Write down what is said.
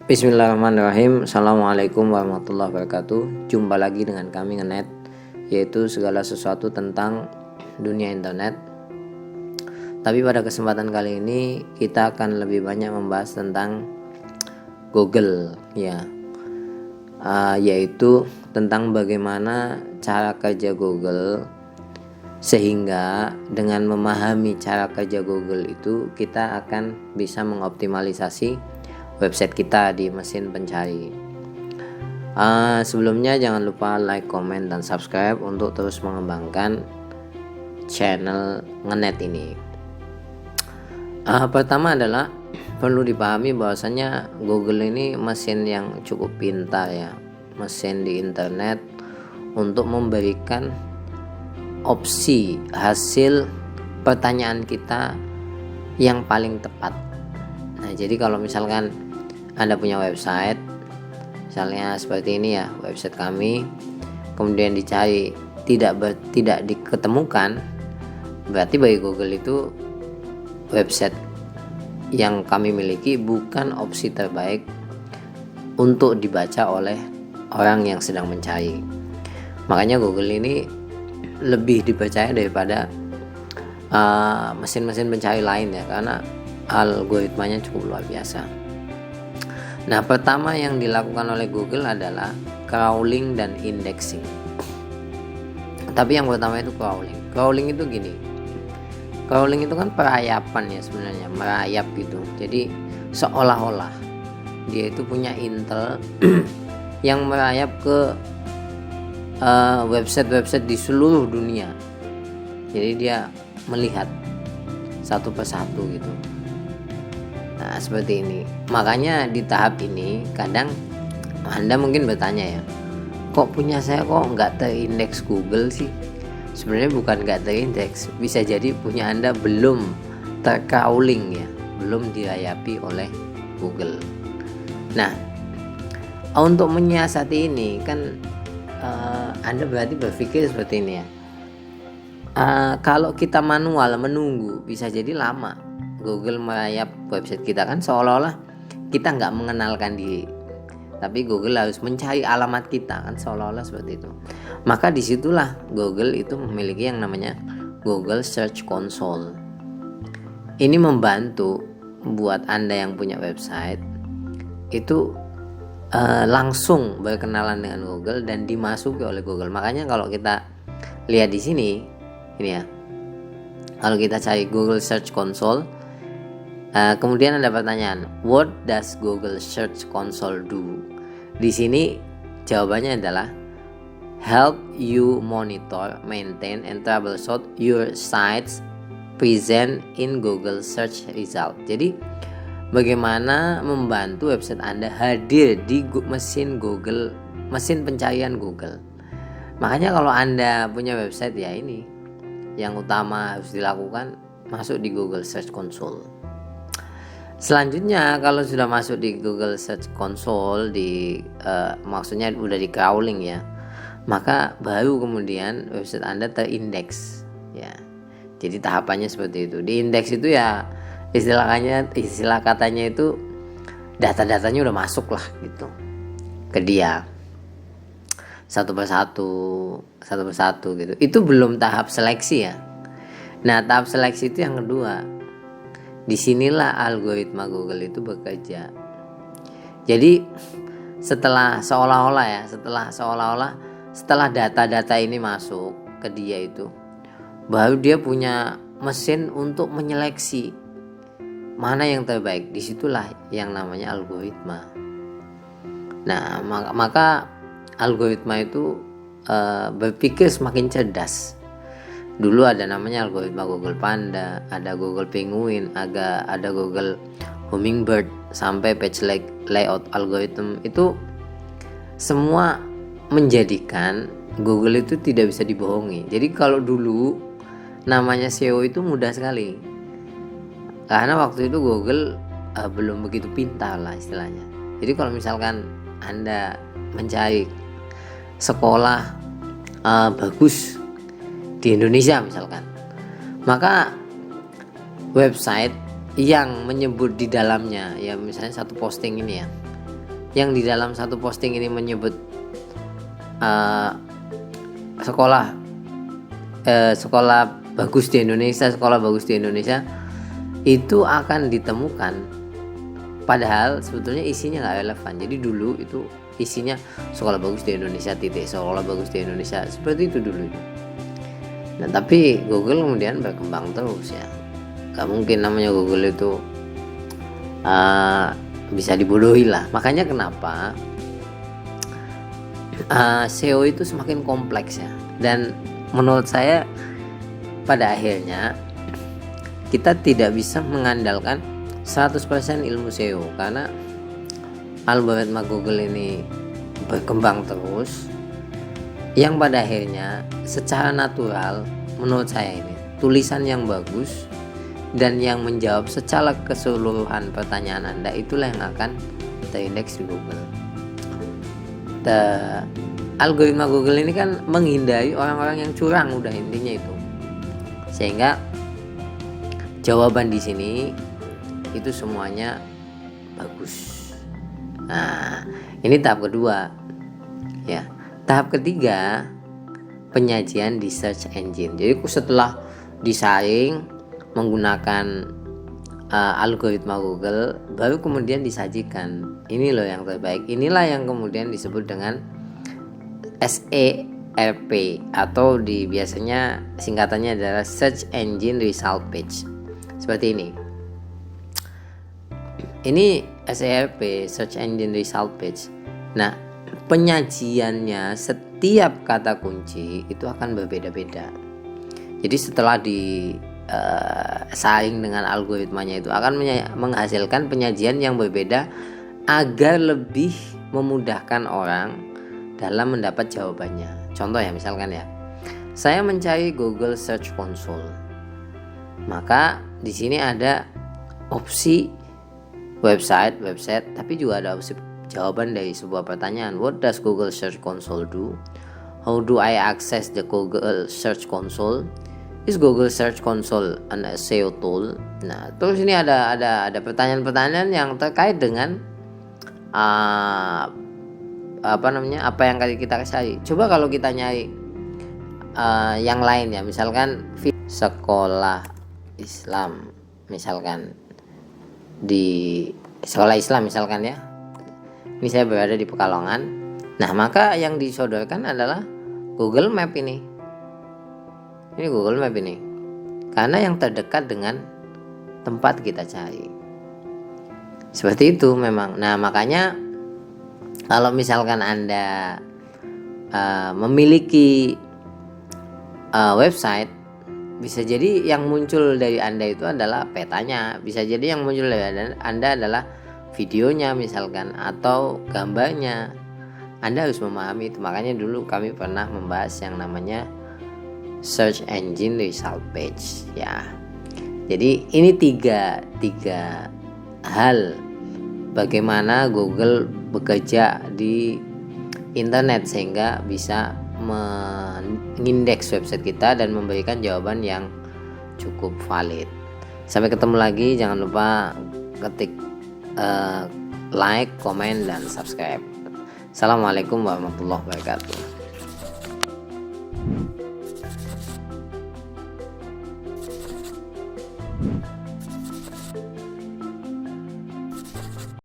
Bismillahirrahmanirrahim. Assalamualaikum warahmatullahi wabarakatuh. Jumpa lagi dengan kami Ngenet, yaitu segala sesuatu tentang dunia internet. Tapi pada kesempatan kali ini kita akan lebih banyak membahas tentang Google, ya, yaitu tentang bagaimana cara kerja Google, sehingga dengan memahami cara kerja Google itu kita akan bisa mengoptimalisasi website kita di mesin pencari. Sebelumnya jangan lupa like, comment, dan subscribe untuk terus mengembangkan channel Ngenet ini. Pertama adalah perlu dipahami bahwasanya Google ini mesin yang cukup pintar, ya, mesin di internet untuk memberikan opsi hasil pertanyaan kita yang paling tepat. Nah, jadi kalau misalkan Anda punya website, misalnya seperti ini ya, website kami, kemudian dicari tidak diketemukan, berarti bagi Google itu website yang kami miliki bukan opsi terbaik untuk dibaca oleh orang yang sedang mencari. Makanya Google ini lebih dipercaya daripada mesin-mesin pencari lain, ya, karena algoritmanya cukup luar biasa. Nah, pertama yang dilakukan oleh Google adalah crawling dan indexing. Tapi yang pertama itu crawling. Crawling itu gini. Crawling itu kan perayapan, ya, sebenarnya merayap gitu. Jadi seolah-olah dia itu punya intel yang merayap ke website-website di seluruh dunia. Jadi dia melihat satu persatu gitu. Nah, seperti ini. Makanya di tahap ini kadang Anda mungkin bertanya, ya, kok punya saya kok nggak terindeks Google sih? Sebenarnya bukan nggak terindeks, bisa jadi punya Anda belum tercrawling, ya, belum dirayapi oleh Google. Nah, untuk menyiasati ini kan Anda berarti berpikir seperti ini, ya. Kalau kita manual menunggu, bisa jadi lama Google merayap website kita, kan seolah-olah kita nggak mengenalkan diri, tapi Google harus mencari alamat kita, kan seolah-olah seperti itu. Maka disitulah Google itu memiliki yang namanya Google Search Console. Ini membantu buat Anda yang punya website itu langsung berkenalan dengan Google dan dimasuki oleh Google. Makanya kalau kita lihat di sini, ini ya, kalau kita cari Google Search Console, kemudian ada pertanyaan, what does Google Search Console do? Di sini jawabannya adalah help you monitor, maintain, and troubleshoot your sites present in Google Search Result. Jadi bagaimana membantu website Anda hadir di mesin Google, mesin pencarian Google. Makanya kalau Anda punya website, ya, ini yang utama harus dilakukan, masuk di Google Search Console. Selanjutnya kalau sudah masuk di Google Search Console, maksudnya udah di crawling, ya, maka baru kemudian website Anda terindeks, ya. Jadi tahapannya seperti itu. Di indeks itu, ya, istilah katanya itu data-datanya udah masuk lah gitu ke dia, satu persatu gitu. Itu belum tahap seleksi, ya. Nah, tahap seleksi itu yang kedua. Disinilah algoritma Google itu bekerja. Jadi setelah data-data ini masuk ke dia itu, baru dia punya mesin untuk menyeleksi mana yang terbaik. Disitulah yang namanya algoritma. Nah, maka algoritma itu berpikir semakin cerdas. Dulu ada namanya algoritma Google Panda, ada Google Penguin, ada Google Hummingbird, sampai page layout algorithm. Itu semua menjadikan Google itu tidak bisa dibohongi. Jadi kalau dulu namanya SEO itu mudah sekali, karena waktu itu Google belum begitu pintar lah istilahnya. Jadi kalau misalkan Anda mencari sekolah bagus di Indonesia misalkan, maka website yang menyebut di dalamnya, ya, misalnya satu posting ini, ya, yang di dalam satu posting ini menyebut sekolah bagus di Indonesia, itu akan ditemukan, padahal sebetulnya isinya nggak relevan. Jadi dulu itu isinya sekolah bagus di Indonesia sekolah bagus di Indonesia, seperti itu dulu. Nah tapi Google kemudian berkembang terus ya, gak mungkin namanya Google itu bisa dibodohi lah. Makanya kenapa SEO itu semakin kompleks ya, dan menurut saya pada akhirnya kita tidak bisa mengandalkan 100% ilmu SEO, karena algoritma Google ini berkembang terus, yang pada akhirnya secara natural menurut saya ini tulisan yang bagus dan yang menjawab secara keseluruhan pertanyaan Anda itulah yang akan terindeks di Google. Algoritma Google ini kan menghindari orang-orang yang curang, udah intinya itu, sehingga jawaban di sini itu semuanya bagus. Nah ini tahap kedua ya. Tahap ketiga, penyajian di search engine. Jadi setelah disaring menggunakan algoritma Google, baru kemudian disajikan, ini loh yang terbaik. Inilah yang kemudian disebut dengan SERP, atau biasanya singkatannya adalah Search Engine Result Page. Seperti ini. Ini SERP, Search Engine Result Page. Nah penyajiannya setiap kata kunci itu akan berbeda-beda. Jadi setelah disaring dengan algoritmanya itu akan menghasilkan penyajian yang berbeda agar lebih memudahkan orang dalam mendapat jawabannya. Contoh ya, misalkan ya, saya mencari Google Search Console, maka di sini ada opsi website, tapi juga ada opsi jawaban dari sebuah pertanyaan. What does Google Search Console do? How do I access the Google Search Console? Is Google Search Console an SEO tool? Nah, terus ini ada pertanyaan-pertanyaan yang terkait dengan apa yang kita cari. Coba kalau kita nyari yang lain ya, misalkan sekolah Islam, misalkan di sekolah Islam misalkan ya. Ini saya berada di Pekalongan. Nah maka yang disodorkan adalah Google Map ini. Ini Google Map ini, karena yang terdekat dengan tempat kita cari. Seperti itu memang. Nah makanya kalau misalkan Anda memiliki website, bisa jadi yang muncul dari Anda itu adalah petanya, bisa jadi yang muncul dari Anda adalah videonya misalkan, atau gambarnya. Anda harus memahami itu. Makanya dulu kami pernah membahas yang namanya Search Engine Result Page ya. Jadi ini tiga hal bagaimana Google bekerja di internet sehingga bisa mengindeks website kita dan memberikan jawaban yang cukup valid. Sampai ketemu lagi, jangan lupa ketik like, komen, dan subscribe. Assalamualaikum warahmatullahi wabarakatuh.